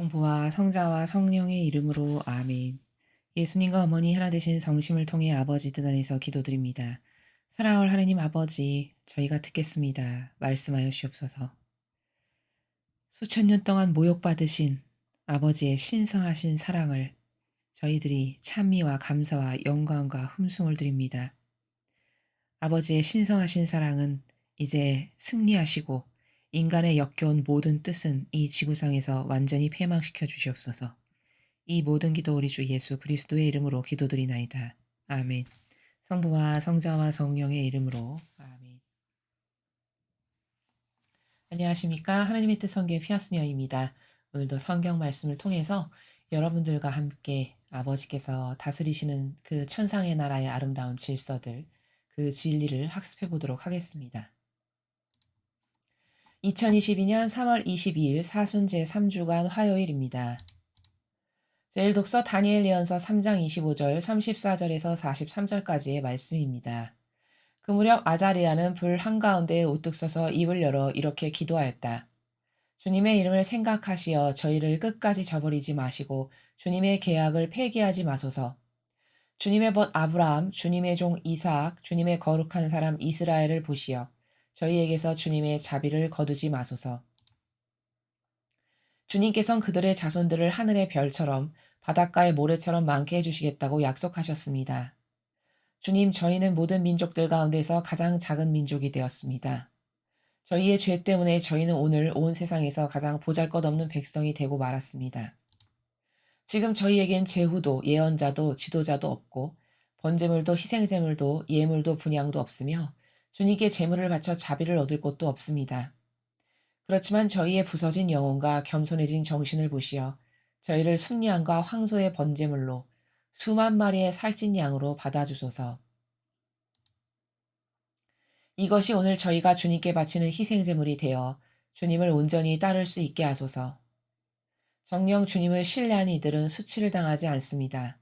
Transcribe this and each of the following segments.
성부와 성자와 성령의 이름으로 아멘. 예수님과 어머니 하나 되신 성심을 통해 아버지 뜻 안에서 기도드립니다. 사랑할 하나님 아버지, 저희가 듣겠습니다. 말씀하여 주옵소서. 수천 년 동안 모욕받으신 아버지의 신성하신 사랑을 저희들이 찬미와 감사와 영광과 흠숭을 드립니다. 아버지의 신성하신 사랑은 이제 승리하시고 인간의 역겨운 모든 뜻은 이 지구상에서 완전히 폐망시켜 주시옵소서. 이 모든 기도 우리 주 예수 그리스도의 이름으로 기도드리나이다. 아멘. 성부와 성자와 성령의 이름으로 아멘. 안녕하십니까. 하나님의 뜻 성교의 피아스녀입니다. 오늘도 성경 말씀을 통해서 여러분들과 함께 아버지께서 다스리시는 그 천상의 나라의 아름다운 질서들, 그 진리를 학습해 보도록 하겠습니다. 2022년 3월 22일 사순 제3주간 화요일입니다. 제1독서 다니엘 예언서 3장 25절 34절에서 43절까지의 말씀입니다. 그 무렵 아자리아는 불 한가운데에 우뚝 서서 입을 열어 이렇게 기도하였다. 주님의 이름을 생각하시어 저희를 끝까지 저버리지 마시고 주님의 계약을 폐기하지 마소서. 주님의 벗 아브라함, 주님의 종 이삭, 주님의 거룩한 사람 이스라엘을 보시어 저희에게서 주님의 자비를 거두지 마소서. 주님께선 그들의 자손들을 하늘의 별처럼 바닷가의 모래처럼 많게 해주시겠다고 약속하셨습니다. 주님, 저희는 모든 민족들 가운데서 가장 작은 민족이 되었습니다. 저희의 죄 때문에 저희는 오늘 온 세상에서 가장 보잘것없는 백성이 되고 말았습니다. 지금 저희에겐 제후도, 예언자도, 지도자도 없고 번제물도 희생제물도 예물도 분향도 없으며 주님께 제물을 바쳐 자비를 얻을 곳도 없습니다. 그렇지만 저희의 부서진 영혼과 겸손해진 정신을 보시어 저희를 순리함과 황소의 번제물로 수만 마리의 살찐 양으로 받아주소서. 이것이 오늘 저희가 주님께 바치는 희생제물이 되어 주님을 온전히 따를 수 있게 하소서. 정녕 주님을 신뢰하는 이들은 수치를 당하지 않습니다.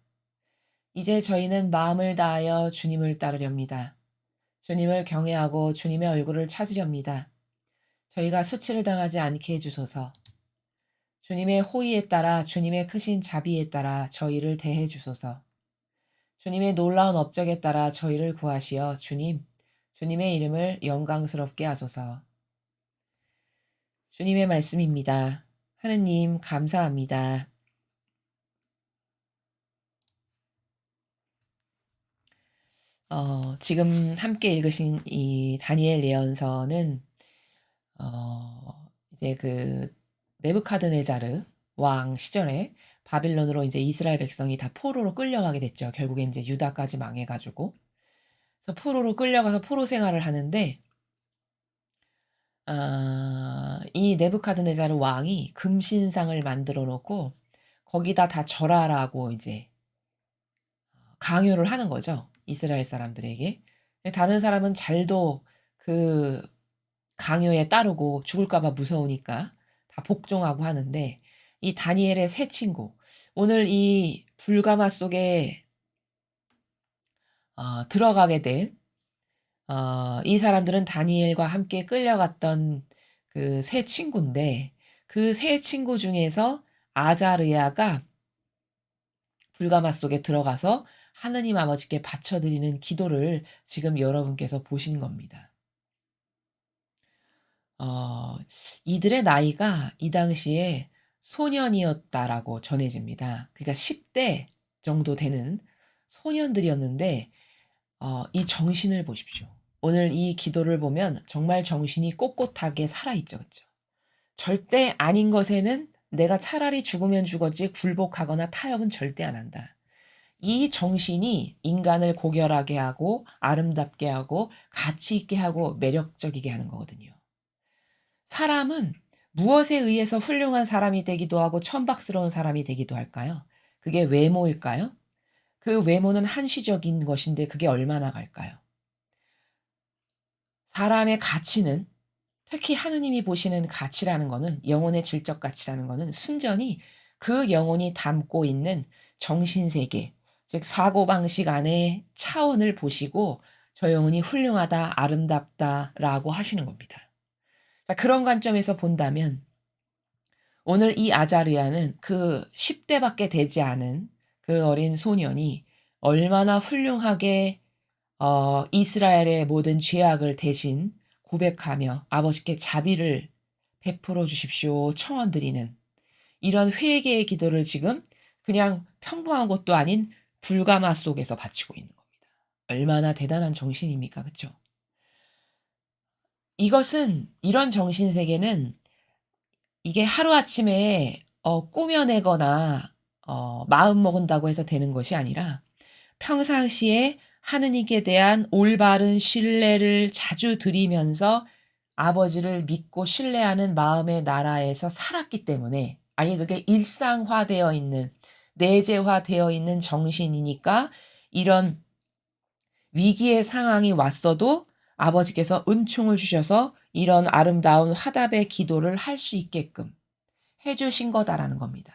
이제 저희는 마음을 다하여 주님을 따르렵니다. 주님을 경외하고 주님의 얼굴을 찾으렵니다. 저희가 수치를 당하지 않게 해주소서. 주님의 호의에 따라 주님의 크신 자비에 따라 저희를 대해 주소서. 주님의 놀라운 업적에 따라 저희를 구하시어 주님의 이름을 영광스럽게 하소서. 주님의 말씀입니다. 하느님 감사합니다. 지금 함께 읽으신 이 다니엘 예언서는 이제 그 네부카드네자르 왕 시절에 바빌론으로 이제 이스라엘 백성이 다 포로로 끌려가게 됐죠. 결국엔 이제 유다까지 망해가지고. 그래서 포로로 끌려가서 포로 생활을 하는데, 이 네부카드네자르 왕이 금신상을 만들어 놓고 거기다 다 절하라고 이제 강요를 하는 거죠. 이스라엘 사람들에게. 근데 다른 사람은 잘도 그 강요에 따르고 죽을까 봐 무서우니까 다 복종하고 하는데 이 다니엘의 새 친구, 오늘 이 불가마 속에 들어가게 된 이 사람들은 다니엘과 함께 끌려갔던 그 새 친구인데 그 새 친구 중에서 아자르야가 불가마 속에 들어가서 하느님 아버지께 바쳐드리는 기도를 지금 여러분께서 보신 겁니다. 어 이들의 나이가 이 당시에 소년이었다라고 전해집니다. 그러니까 10대 정도 되는 소년들이었는데 이 정신을 보십시오. 오늘 이 기도를 보면 정말 정신이 꼿꼿하게 살아있죠. 그죠? 절대 아닌 것에는 내가 차라리 죽으면 죽었지 굴복하거나 타협은 절대 안 한다. 이 정신이 인간을 고결하게 하고 아름답게 하고 가치 있게 하고 매력적이게 하는 거거든요. 사람은 무엇에 의해서 훌륭한 사람이 되기도 하고 천박스러운 사람이 되기도 할까요? 그게 외모일까요? 그 외모는 한시적인 것인데 그게 얼마나 갈까요? 사람의 가치는, 특히 하느님이 보시는 가치라는 거는, 영혼의 질적 가치라는 거는 순전히 그 영혼이 담고 있는 정신세계, 즉 사고방식 안에 차원을 보시고 저 영혼이 훌륭하다, 아름답다라고 하시는 겁니다. 자, 그런 관점에서 본다면 오늘 이 아자르야는 그 10 대밖에 되지 않은 그 어린 소년이 얼마나 훌륭하게 이스라엘의 모든 죄악을 대신 고백하며 아버지께 자비를 베풀어 주십시오 청원드리는 이런 회개의 기도를 지금 그냥 평범한 것도 아닌 불가마 속에서 바치고 있는 겁니다. 얼마나 대단한 정신입니까? 그쵸? 이런 정신 세계는 이게 하루아침에 꾸며내거나 마음 먹은다고 해서 되는 것이 아니라 평상시에 하느님께 대한 올바른 신뢰를 자주 드리면서 아버지를 믿고 신뢰하는 마음의 나라에서 살았기 때문에 아예 그게 일상화되어 있는 내재화되어 있는 정신이니까 이런 위기의 상황이 왔어도 아버지께서 은총을 주셔서 이런 아름다운 화답의 기도를 할 수 있게끔 해 주신 거다라는 겁니다.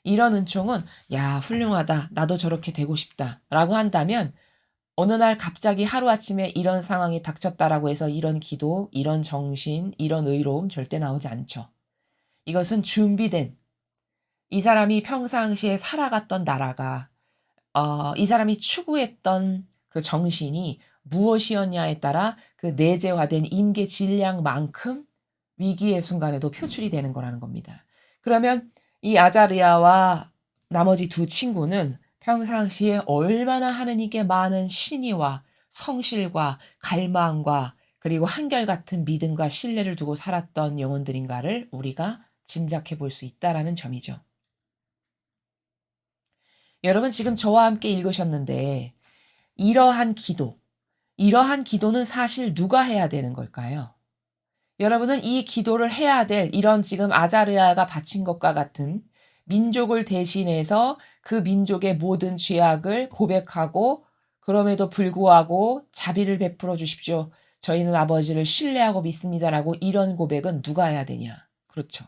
이런 은총은 '야 훌륭하다. 나도 저렇게 되고 싶다.'라고 한다면 어느 날 갑자기 하루아침에 이런 상황이 닥쳤다라고 해서 이런 기도, 이런 정신, 이런 의로움 절대 나오지 않죠. 이것은 준비된 이 사람이 평상시에 살아갔던 나라가 이 사람이 추구했던 그 정신이 무엇이었냐에 따라 그 내재화된 임계 질량만큼 위기의 순간에도 표출이 되는 거라는 겁니다. 그러면 이 아자르야와 나머지 두 친구는 평상시에 얼마나 하느님께 많은 신의와 성실과 갈망과 그리고 한결같은 믿음과 신뢰를 두고 살았던 영혼들인가를 우리가 짐작해 볼 수 있다라는 점이죠. 여러분 지금 저와 함께 읽으셨는데 이러한 기도는 사실 누가 해야 되는 걸까요? 여러분은 이 기도를 해야 될 이런 지금 아자르야가 바친 것과 같은 민족을 대신해서 그 민족의 모든 죄악을 고백하고 그럼에도 불구하고 자비를 베풀어 주십시오. 저희는 아버지를 신뢰하고 믿습니다라고 이런 고백은 누가 해야 되냐? 그렇죠.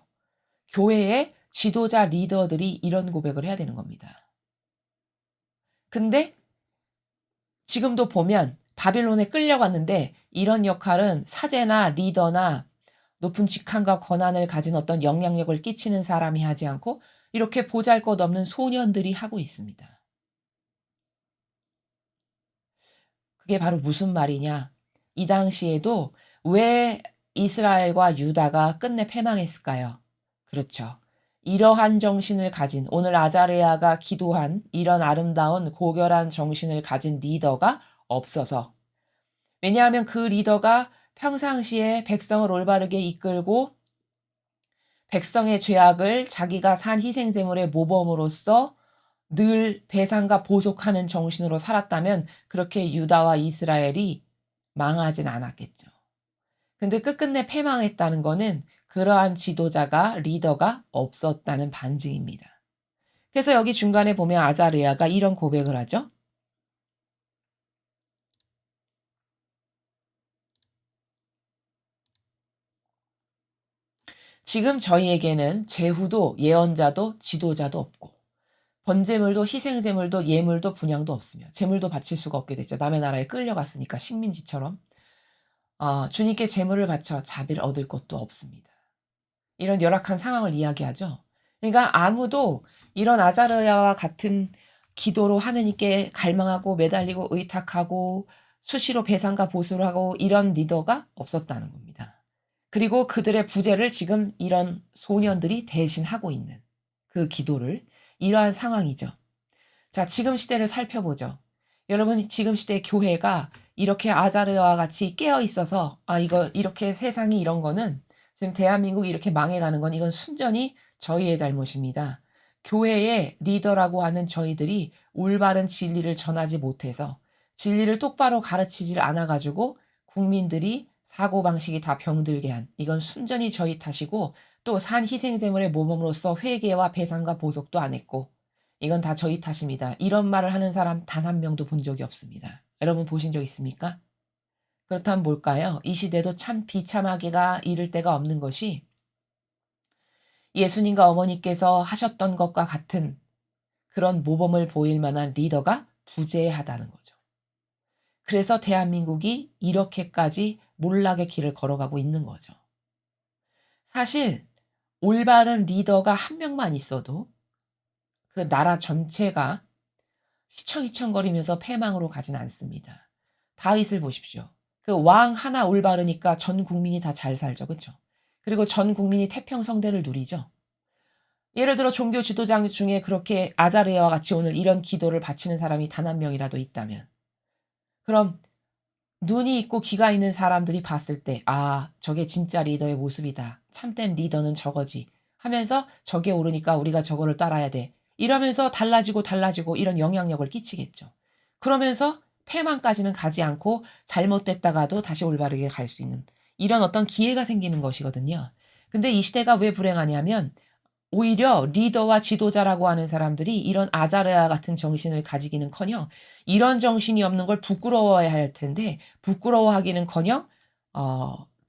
교회의 지도자 리더들이 이런 고백을 해야 되는 겁니다. 근데 지금도 보면 바빌론에 끌려갔는데 이런 역할은 사제나 리더나 높은 직함과 권한을 가진 어떤 영향력을 끼치는 사람이 하지 않고 이렇게 보잘것없는 소년들이 하고 있습니다. 그게 바로 무슨 말이냐? 이 당시에도 왜 이스라엘과 유다가 끝내 패망했을까요? 그렇죠. 이러한 정신을 가진 오늘 아자르야가 기도한 이런 아름다운 고결한 정신을 가진 리더가 없어서 왜냐하면 그 리더가 평상시에 백성을 올바르게 이끌고 백성의 죄악을 자기가 산 희생 제물의 모범으로써 늘 배상과 보속하는 정신으로 살았다면 그렇게 유다와 이스라엘이 망하진 않았겠죠. 근데 끝끝내 패망했다는 거는 그러한 지도자가 리더가 없었다는 반증입니다. 그래서 여기 중간에 보면 아자르야가 이런 고백을 하죠. 지금 저희에게는 제후도 예언자도 지도자도 없고 번제물도 희생제물도 예물도 분향도 없으며 제물도 바칠 수가 없게 됐죠. 남의 나라에 끌려갔으니까 식민지처럼. 주님께 제물을 바쳐 자비를 얻을 것도 없습니다. 이런 열악한 상황을 이야기하죠. 그러니까 아무도 이런 아자르야와 같은 기도로 하느님께 갈망하고 매달리고 의탁하고 수시로 배상과 보수를 하고 이런 리더가 없었다는 겁니다. 그리고 그들의 부재를 지금 이런 소년들이 대신하고 있는 그 기도를 이러한 상황이죠. 자, 지금 시대를 살펴보죠. 여러분, 지금 시대 교회가 이렇게 아자르와 같이 깨어 있어서 이거 이렇게 세상이 이런 거는 지금 대한민국이 이렇게 망해가는 건 이건 순전히 저희의 잘못입니다. 교회의 리더라고 하는 저희들이 올바른 진리를 전하지 못해서 진리를 똑바로 가르치질 않아가지고 국민들이 사고방식이 다 병들게 한 이건 순전히 저희 탓이고 또 산 희생제물의 모범으로서 회개와 배상과 보속도 안 했고 이건 다 저희 탓입니다. 이런 말을 하는 사람 단 한 명도 본 적이 없습니다. 여러분 보신 적 있습니까? 그렇다면 뭘까요? 이 시대도 참 비참하기가 이를 데가 없는 것이 예수님과 어머니께서 하셨던 것과 같은 그런 모범을 보일 만한 리더가 부재하다는 거죠. 그래서 대한민국이 이렇게까지 몰락의 길을 걸어가고 있는 거죠. 사실 올바른 리더가 한 명만 있어도 그 나라 전체가 휘청휘청거리면서 패망으로 가진 않습니다. 다윗을 보십시오. 그 왕 하나 올바르니까 전 국민이 다 잘 살죠. 그쵸? 그리고 전 국민이 태평성대를 누리죠. 예를 들어 종교 지도자 중에 그렇게 아자르야와 같이 오늘 이런 기도를 바치는 사람이 단 한 명이라도 있다면 그럼 눈이 있고 귀가 있는 사람들이 봤을 때 '아 저게 진짜 리더의 모습이다. 참된 리더는 저거지.' 하면서 '저게 옳으니까 우리가 저거를 따라야 돼.' 이러면서 달라지고 이런 영향력을 끼치겠죠. 그러면서 패망까지는 가지 않고 잘못됐다가도 다시 올바르게 갈 수 있는 이런 어떤 기회가 생기는 것이거든요. 근데 이 시대가 왜 불행하냐면 오히려 리더와 지도자라고 하는 사람들이 이런 아자르야 같은 정신을 가지기는커녕 이런 정신이 없는 걸 부끄러워해야 할 텐데 부끄러워하기는커녕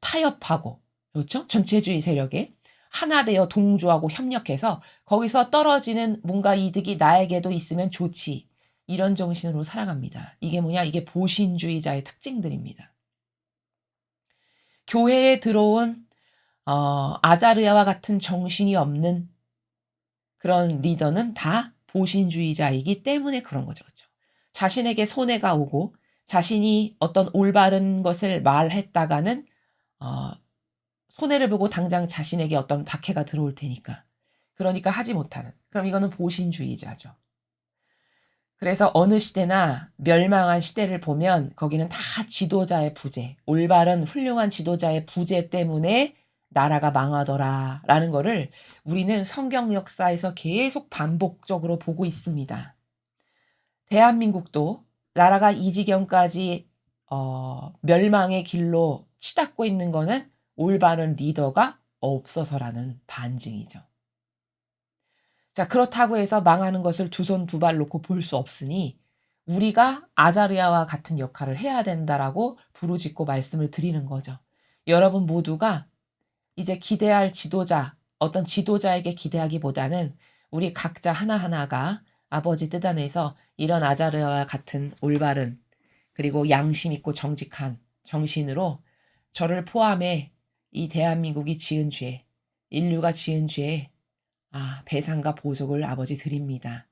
타협하고 그렇죠? 전체주의 세력에 하나 되어 동조하고 협력해서 거기서 떨어지는 뭔가 이득이 나에게도 있으면 좋지. 이런 정신으로 살아갑니다. 이게 뭐냐? 이게 보신주의자의 특징들입니다. 교회에 들어온 아자르야와 같은 정신이 없는 그런 리더는 다 보신주의자이기 때문에 그런 거죠. 그렇죠? 자신에게 손해가 오고 자신이 어떤 올바른 것을 말했다가는 어 손해를 보고 당장 자신에게 어떤 박해가 들어올 테니까. 그러니까 하지 못하는. 그럼 이거는 보신주의자죠. 그래서 어느 시대나 멸망한 시대를 보면 거기는 다 지도자의 부재, 올바른 훌륭한 지도자의 부재 때문에 나라가 망하더라라는 거를 우리는 성경 역사에서 계속 반복적으로 보고 있습니다. 대한민국도 나라가 이 지경까지 멸망의 길로 치닫고 있는 거는 올바른 리더가 없어서라는 반증이죠. 자, 그렇다고 해서 망하는 것을 두 손 두 발 놓고 볼 수 없으니 우리가 아자르야와 같은 역할을 해야 된다라고 부르짖고 말씀을 드리는 거죠. 여러분 모두가 이제 기대할 지도자, 어떤 지도자에게 기대하기보다는 우리 각자 하나하나가 아버지 뜻 안에서 이런 아자르야와 같은 올바른 그리고 양심 있고 정직한 정신으로 저를 포함해 이 대한민국이 지은 죄, 인류가 지은 죄에 배상과 보속을 아버지 드립니다.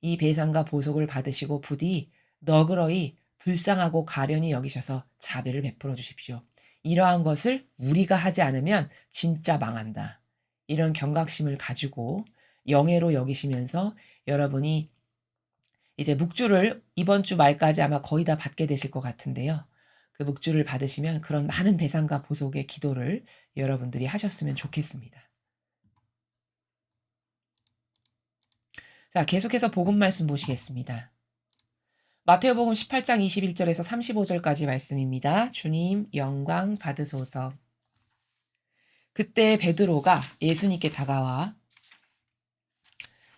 이 배상과 보속을 받으시고 부디 너그러이 불쌍하고 가련히 여기셔서 자비를 베풀어 주십시오. 이러한 것을 우리가 하지 않으면 진짜 망한다. 이런 경각심을 가지고 영예로 여기시면서 여러분이 이제 묵주를 이번 주 말까지 아마 거의 다 받게 되실 것 같은데요. 그 묵주를 받으시면 그런 많은 배상과 보속의 기도를 여러분들이 하셨으면 좋겠습니다. 자, 계속해서 복음 말씀 보시겠습니다. 마태복음 18장 21절에서 35절까지 말씀입니다. 주님 영광 받으소서. 그때 베드로가 예수님께 다가와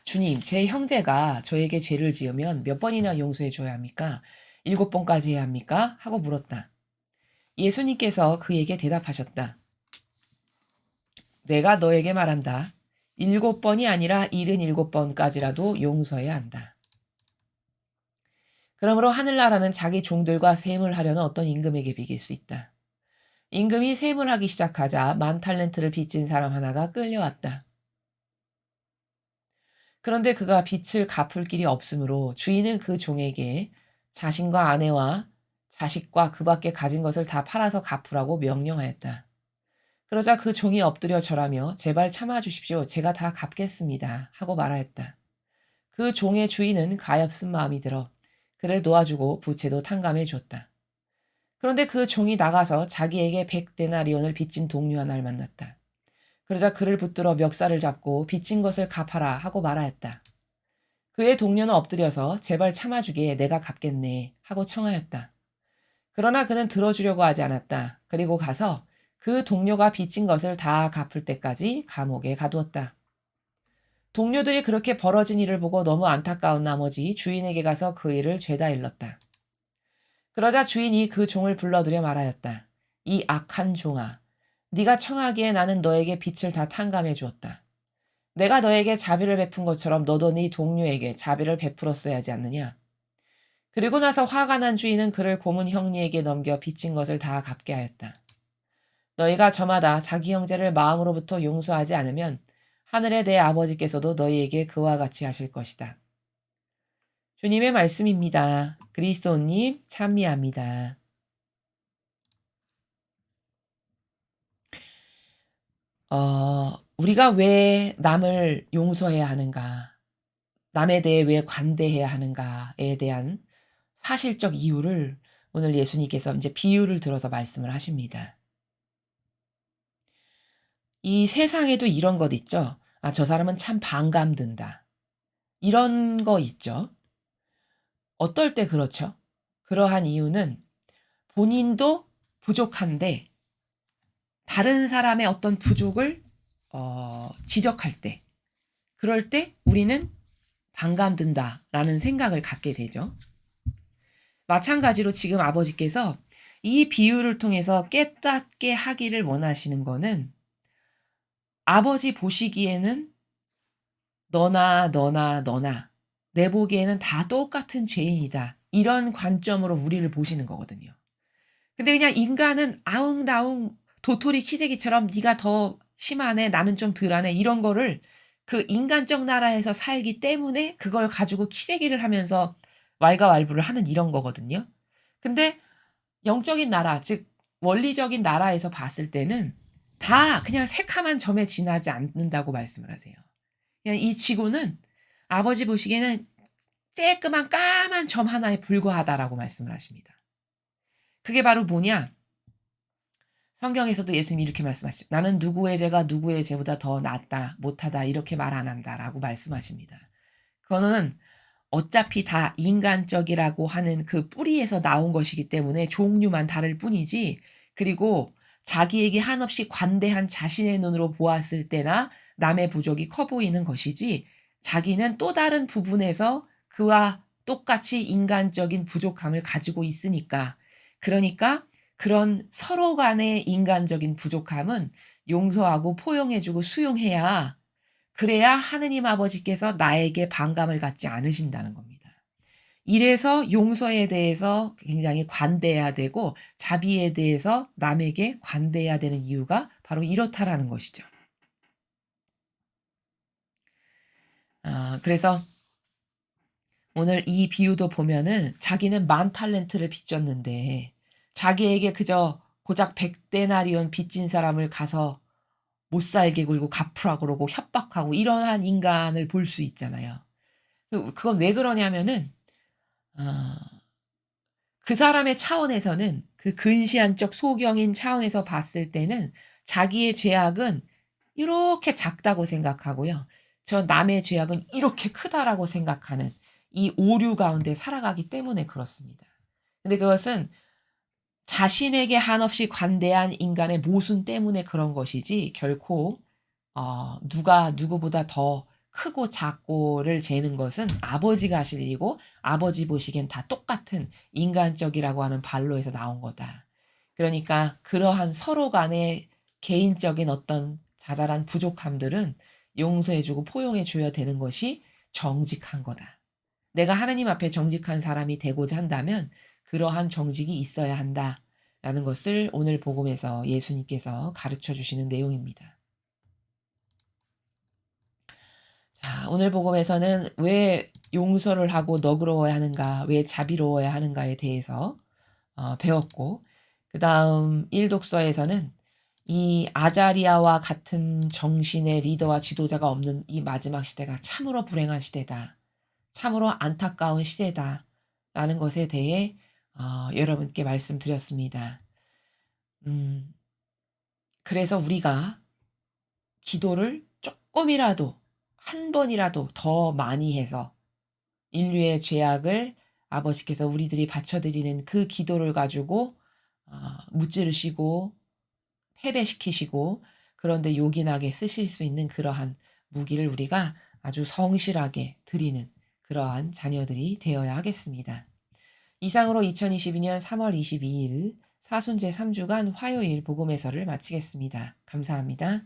주님, 제 형제가 저에게 죄를 지으면 몇 번이나 용서해 줘야 합니까? 7번까지 해야 합니까? 하고 물었다. 예수님께서 그에게 대답하셨다. 내가 너에게 말한다. 7번이 아니라 77번까지라도 용서해야 한다. 그러므로 하늘나라는 자기 종들과 셈을 하려는 어떤 임금에게 비길 수 있다. 임금이 셈을 하기 시작하자 10,000달란트를 빚진 사람 하나가 끌려왔다. 그런데 그가 빚을 갚을 길이 없으므로 주인은 그 종에게 자신과 아내와 자식과 그 밖에 가진 것을 다 팔아서 갚으라고 명령하였다. 그러자 그 종이 엎드려 절하며 제발 참아주십시오. 제가 다 갚겠습니다. 하고 말하였다. 그 종의 주인은 가엾은 마음이 들어 그를 놓아주고 부채도 탕감해 줬다. 그런데 그 종이 나가서 자기에게 100데나리온을 빚진 동료 하나를 만났다. 그러자 그를 붙들어 멱살을 잡고 빚진 것을 갚아라 하고 말하였다. 그의 동료는 엎드려서 제발 참아주게 내가 갚겠네 하고 청하였다. 그러나 그는 들어주려고 하지 않았다. 그리고 가서 그 동료가 빚진 것을 다 갚을 때까지 감옥에 가두었다. 동료들이 그렇게 벌어진 일을 보고 너무 안타까운 나머지 주인에게 가서 그 일을 죄다 일렀다. 그러자 주인이 그 종을 불러들여 말하였다. 이 악한 종아, 네가 청하기에 나는 너에게 빚을 다 탕감해 주었다. 내가 너에게 자비를 베푼 것처럼 너도 네 동료에게 자비를 베풀었어야 하지 않느냐. 그리고 나서 화가 난 주인은 그를 고문 형리에게 넘겨 빚진 것을 다 갚게 하였다. 너희가 저마다 자기 형제를 마음으로부터 용서하지 않으면 하늘의 내 아버지께서도 너희에게 그와 같이 하실 것이다. 주님의 말씀입니다. 그리스도님 찬미합니다. 우리가 왜 남을 용서해야 하는가? 남에 대해 왜 관대해야 하는가에 대한 사실적 이유를 오늘 예수님께서 이제 비유를 들어서 말씀을 하십니다. 이 세상에도 이런 것 있죠. 아, 저 사람은 참 반감 든다. 이런 거 있죠. 어떨 때 그렇죠? 그러한 이유는 본인도 부족한데 다른 사람의 어떤 부족을 지적할 때, 그럴 때 우리는 반감 든다라는 생각을 갖게 되죠. 마찬가지로 지금 아버지께서 이 비유를 통해서 깨닫게 하기를 원하시는 거는 아버지 보시기에는 너나 내 보기에는 다 똑같은 죄인이다. 이런 관점으로 우리를 보시는 거거든요. 근데 그냥 인간은 아웅다웅 도토리 키재기처럼 네가 더 심하네, 나는 좀 덜하네 이런 거를 그 인간적 나라에서 살기 때문에 그걸 가지고 키재기를 하면서 왈가왈부를 하는 이런 거거든요. 근데 영적인 나라, 즉 원리적인 나라에서 봤을 때는 다 그냥 새카만 점에 지나지 않는다고 말씀을 하세요. 그냥 이 지구는 아버지 보시기에는 쬐끄만 까만 점 하나에 불과하다라고 말씀을 하십니다. 그게 바로 뭐냐? 성경에서도 예수님이 이렇게 말씀하시죠. 나는 누구의 죄가 누구의 죄보다 더 낫다, 못하다 이렇게 말 안 한다라고 말씀하십니다. 그거는 어차피 다 인간적이라고 하는 그 뿌리에서 나온 것이기 때문에 종류만 다를 뿐이지, 그리고 자기에게 한없이 관대한 자신의 눈으로 보았을 때나 남의 부족이 커 보이는 것이지, 자기는 또 다른 부분에서 그와 똑같이 인간적인 부족함을 가지고 있으니까, 그러니까 그런 서로 간의 인간적인 부족함은 용서하고 포용해주고 수용해야, 그래야 하느님 아버지께서 나에게 반감을 갖지 않으신다는 겁니다. 이래서 용서에 대해서 굉장히 관대해야 되고 자비에 대해서 남에게 관대해야 되는 이유가 바로 이렇다라는 것이죠. 그래서 오늘 이 비유도 보면은 자기는 만 탈렌트를 빚졌는데 자기에게 그저 고작 100데나리온 빚진 사람을 가서 못 살게 굴고 갚으라 그러고 협박하고 이러한 인간을 볼 수 있잖아요. 그건 왜 그러냐면은 아 그 사람의 차원에서는, 그 근시안적 소경인 차원에서 봤을 때는 자기의 죄악은 이렇게 작다고 생각하고요. 저 남의 죄악은 이렇게 크다라고 생각하는 이 오류 가운데 살아가기 때문에 그렇습니다. 근데 그것은 자신에게 한없이 관대한 인간의 모순 때문에 그런 것이지, 결코 누가 누구보다 더 크고 작고를 재는 것은 아버지가 하실 일이고 아버지 보시기엔 다 똑같은 인간적이라고 하는 반로에서 나온 거다. 그러니까 그러한 서로 간의 개인적인 어떤 자잘한 부족함들은 용서해 주고 포용해 줘야 되는 것이 정직한 거다. 내가 하나님 앞에 정직한 사람이 되고자 한다면 그러한 정직이 있어야 한다라는 것을 오늘 복음에서 예수님께서 가르쳐 주시는 내용입니다. 자, 오늘 복음에서는 왜 용서를 하고 너그러워야 하는가, 왜 자비로워야 하는가에 대해서 배웠고, 그 다음 일독서에서는 이 아자리아와 같은 정신의 리더와 지도자가 없는 이 마지막 시대가 참으로 불행한 시대다. 참으로 안타까운 시대다. 라는 것에 대해 여러분께 말씀드렸습니다. 음, 그래서 우리가 기도를 조금이라도, 한 번이라도 더 많이 해서 인류의 죄악을 아버지께서 우리들이 바쳐드리는 그 기도를 가지고 무찌르시고 패배시키시고 그런데 요긴하게 쓰실 수 있는 그러한 무기를 우리가 아주 성실하게 드리는 그러한 자녀들이 되어야 하겠습니다. 이상으로 2022년 3월 22일 사순제 3주간 화요일 복음해설을 마치겠습니다. 감사합니다.